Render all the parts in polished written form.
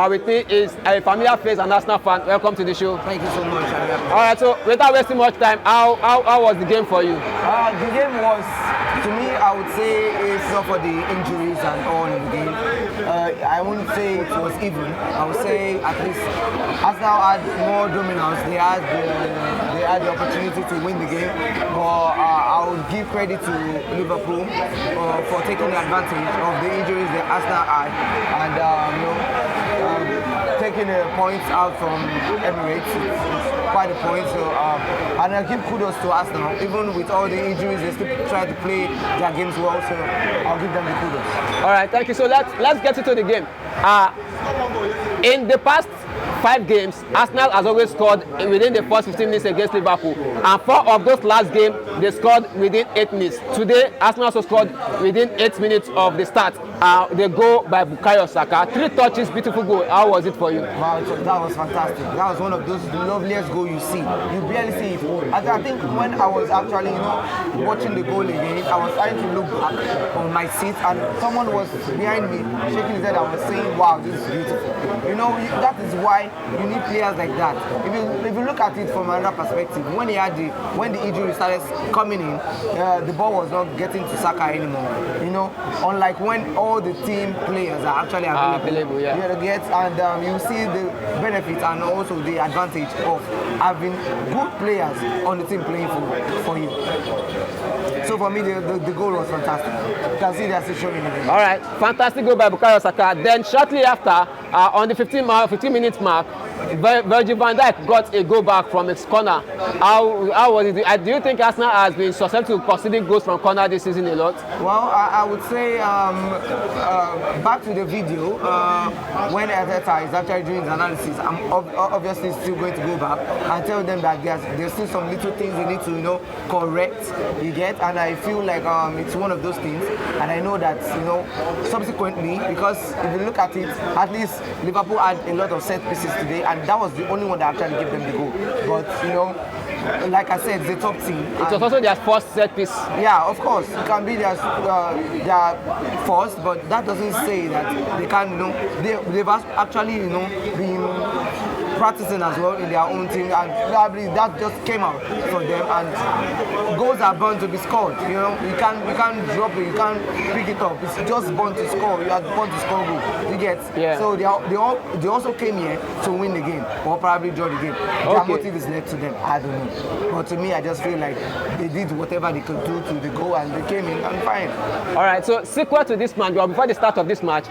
with me is a familiar face, an Arsenal fan. Welcome to the show. Thank you so much. All right, so without wasting much time, how was the game for you? The game was, to me, I would say it's not for the injuries and all in the game. I wouldn't say it was even. I would say at least Arsenal had more dominance. They had the opportunity to win the game. But I would give credit to Liverpool for taking advantage of the injuries that Arsenal had and taking the points out from Emirates. It's quite a point. So and I give kudos to Arsenal. Even with all the injuries, they still try to play their games well. So I'll give them the kudos. All right, thank you. So let's get into the game. In the past 5 games, Arsenal has always scored within the first 15 minutes against Liverpool, and 4 of those last games they scored within 8 minutes. Today, Arsenal also scored within 8 minutes of the start. They go by Bukayo Saka, 3 touches, beautiful goal. How was it for you? Wow, that was fantastic. That was one of those loveliest goals you see. You barely see it. I think when I was actually, watching the goal again, I was trying to look back on my seat, and someone was behind me shaking his head. I was saying, "Wow, this is beautiful." That is why you need players like that. If you look at it from another perspective, when the injury started coming in, the ball was not getting to Saka anymore. Unlike when all the team players are actually available. And you see the benefit and also the advantage of having good players on the team playing for you. So for me, the goal was fantastic. You can see they're still showing it. All right, fantastic goal by Bukayo Saka. Then shortly after, on the 15-minute mark, Virgil van Dijk got a goal back from his corner. How was it? Do you think Arsenal has been susceptible to conceding goals from corner this season a lot? Well, I would say back to the video, when Arteta is actually doing his analysis, I'm obviously still going to go back and tell them that there's still some little things they need to correct. You get, and I feel like it's one of those things, and I know that subsequently, because if you look at it, at least Liverpool had a lot of set pieces today, and that was the only one that actually gave them the goal. But like I said, it's a top team. It was also their first set piece. Yeah, of course, it can be their first, but that doesn't say that they can. They've actually been practicing as well in their own team, and probably that just came out for them. And goals are bound to be scored. You can't drop it, you can't pick it up. It's just bound to score. You are born to score goals. You get. Yeah. So they also came here to win the game, or probably draw the game. Their motive is left to them. I don't know. But to me, I just feel like they did whatever they could do to the goal, and they came in and fine. All right. So sequel to this match, well, before the start of this match,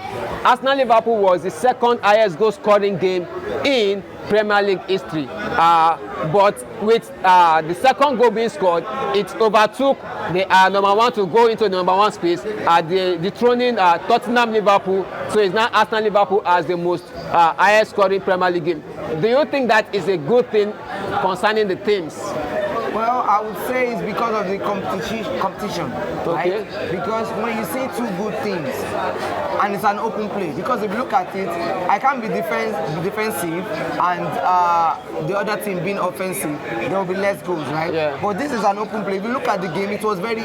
Arsenal Liverpool was the second highest goal scoring game in Premier League history, but with the second goal being scored, it overtook the number 1 to go into the number 1 space, dethroning Tottenham Liverpool. So it's now Arsenal Liverpool as the most highest scoring Premier League game. Do you think that is a good thing concerning the teams? Well, I would say it's because of the competition. Okay. Right? Because when you see 2 good teams and it's an open play, because if you look at it, I can't be defensive and the other team being offensive, there will be less goals, right? Yeah. But this is an open play. If you look at the game, it was very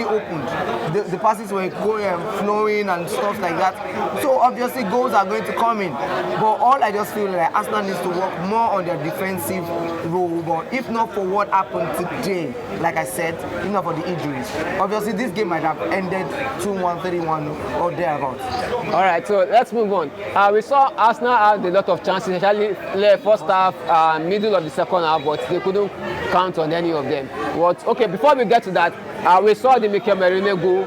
open. The passes were going flowing and stuff like that. So obviously goals are going to come in. But all I just feel like Arsenal needs to work more on their defensive role. But if not for what happened today, like I said, if not for the injuries, obviously this game might have ended 2-1, 3-1 or thereabouts. All right, so let's move on. We saw Arsenal had a lot of chances, especially the first half, middle of the second half, but they couldn't count on any of them. Okay, before we get to that, we saw the Merino goal,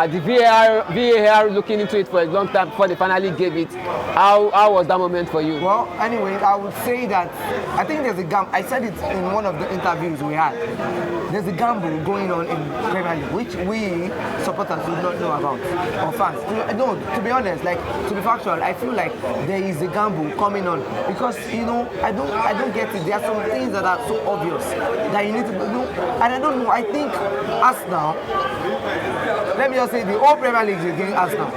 the VAR looking into it for a long time before they finally gave it. How was that moment for you? Well, anyway, I would say that I think there's a gamble. I said it in one of the interviews we had. There's a gamble going on in Premier League, which we supporters do not know about, or fans. No, to be honest, to be factual, I feel like there is a gamble coming on because I don't get it. There are some things that are so obvious that you need to do, and I don't know. I think Arsenal, let me just say the whole Premier League is against Arsenal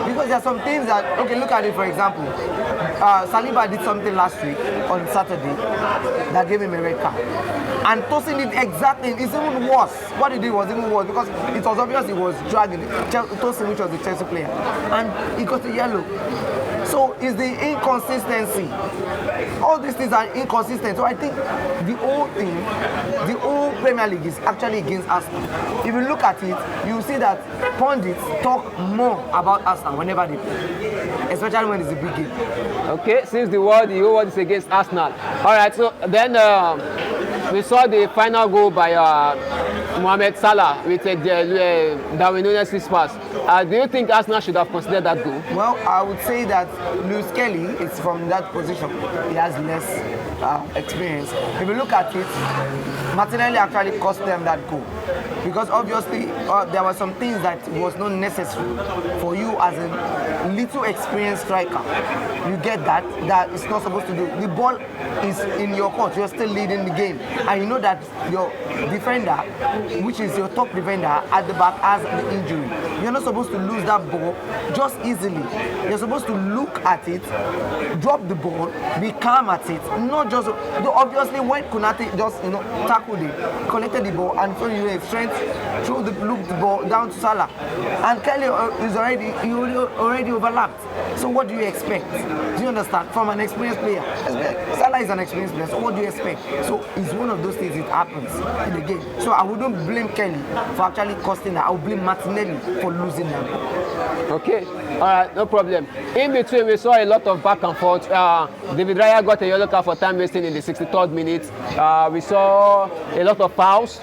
because there are some things that, okay, look at it for example. Saliba did something last week on Saturday that gave him a red card, and tossing it exactly, it's even worse. What he did was even worse because it was obvious he was dragging Tosin, which was the Chelsea player, and he got a yellow. So it's the inconsistency. All these things are inconsistent. So I think the whole thing, the whole Premier League is actually against Arsenal. If you look at it, you will see that pundits talk more about Arsenal whenever they play, especially when it's a big game. Okay, since the whole world is against Arsenal. All right, so then we saw the final goal by Mohamed Salah with Darwin Núñez's pass. Do you think Arsenal should have considered that goal? Well, I would say that Luis Kelly is from that position. He has less experience. If you look at it, Martinelli actually cost them that goal. Because obviously there were some things that was not necessary for you as a little experienced striker. You get that it's not supposed to do. The ball is in your court, you're still leading the game. And you know that your defender, which is your top defender at the back, has the injury. You're not supposed to lose that ball just easily. You're supposed to look at it, drop the ball, be calm at it. Not just, obviously when Konate just tackled it, collected the ball and showed you a strength, threw the ball down to Salah. And Kelly is already overlapped. So what do you expect? Do you understand? From an experienced player. Salah is an experienced player, so what do you expect? So it's one of those things, it happens in the game. So I wouldn't blame Kelly for actually costing that. I would blame Martinelli for losing them. Okay, all right, no problem. In between, we saw a lot of back and forth. David Raya got a yellow card for time wasting in the 63rd minute. We saw a lot of fouls.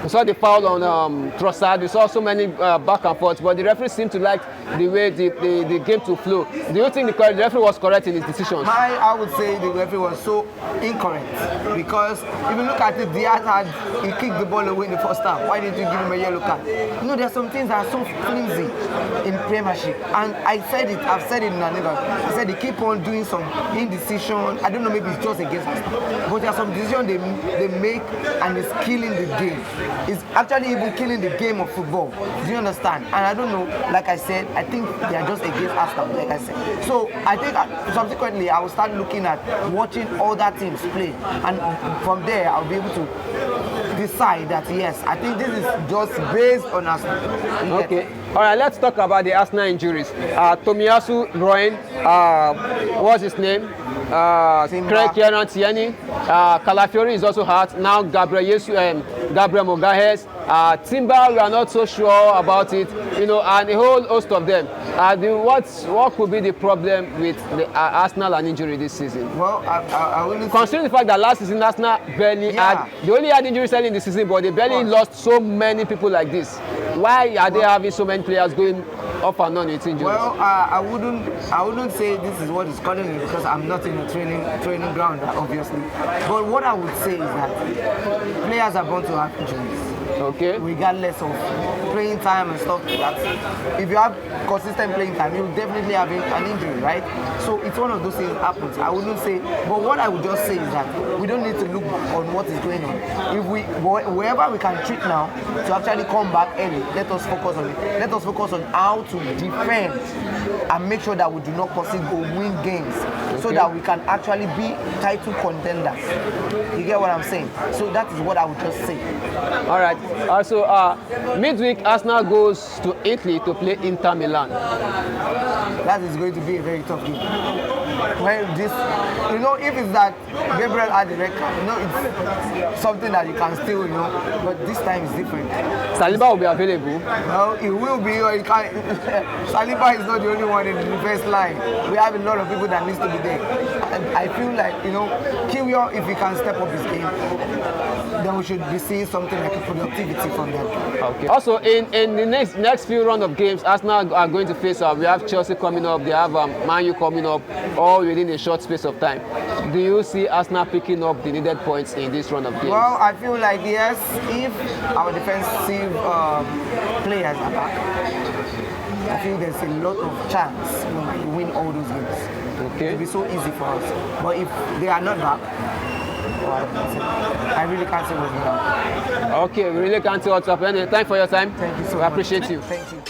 We saw the foul on Trossard. We saw so many back and forth, but the referee seemed to like the way the game to flow. Do you think the referee was correct in his decisions? I would say the referee was so incorrect, because if you look at it, Diaz he kicked the ball away in the first half. Why didn't you give him a yellow card? You know, there's some things that are so flimsy in Premiership, and I've said it in an interview. I said they keep on doing some indecision. I don't know, maybe it's just against us, but there are some decisions they make and it's killing the game. It's actually even killing the game of football. Do you understand? And I don't know, like I said, I think they are just against Arsenal, like I said. So I think subsequently I will start looking at watching other teams play, and from there I'll be able to decide that yes, I think this is just based on Arsenal. Okay. All right, let's talk about the Arsenal injuries. Tomiyasu groin, what's his name? Craig Kieran Tierney. Calafiori is also hurt. Now Gabriel Mogahes. Timber, we are not so sure about it, and a whole host of them. What could be the problem with the Arsenal and injury this season? Well, I wouldn't. Considering the fact that last season Arsenal barely they only had injuries early in the season, but they barely lost so many people like this. Why are they having so many players going up and down with injuries? Well, I wouldn't say this is what is causing it, because I'm not in a training ground, obviously. But what I would say is that players are born to have injuries. Okay. Regardless of playing time and stuff like that. If you have consistent playing time, you'll definitely have an injury, right? So it's one of those things that happens. I wouldn't say, but what I would just say is that we don't need to look on what is going on. If wherever we can treat now to actually come back early, let us focus on it. Let us focus on how to defend and make sure that we do not concede or win games, so that we can actually be title contenders. You get what I'm saying? So that is what I would just say. All right. Also, midweek, Arsenal goes to Italy to play Inter Milan. That is going to be a very tough game. When this, if it's that Gabriel had the record, it's something that you can still, but this time is different. Saliba will be available. No, it will be. Or it can't. Saliba is not the only one in the defense line. We have a lot of people that needs to be there. And I feel like, Kiwior, if he can step up his game, then we should be seeing something like a productivity from them. Okay. Also, in the next few round of games, Arsenal are going to face. We have Chelsea coming up. They have Man U coming up, all within a short space of time. Do you see Arsenal picking up the needed points in this round of games? Well, I feel like yes, if our defensive players are back, I feel there's a lot of chance we win all those games. Okay. It'll be so easy for us. But if they are not back, I really can't say what's going on. Okay, we really can't say what's up. Anyway, thanks for your time. Thank you so much. We appreciate you. Thank you.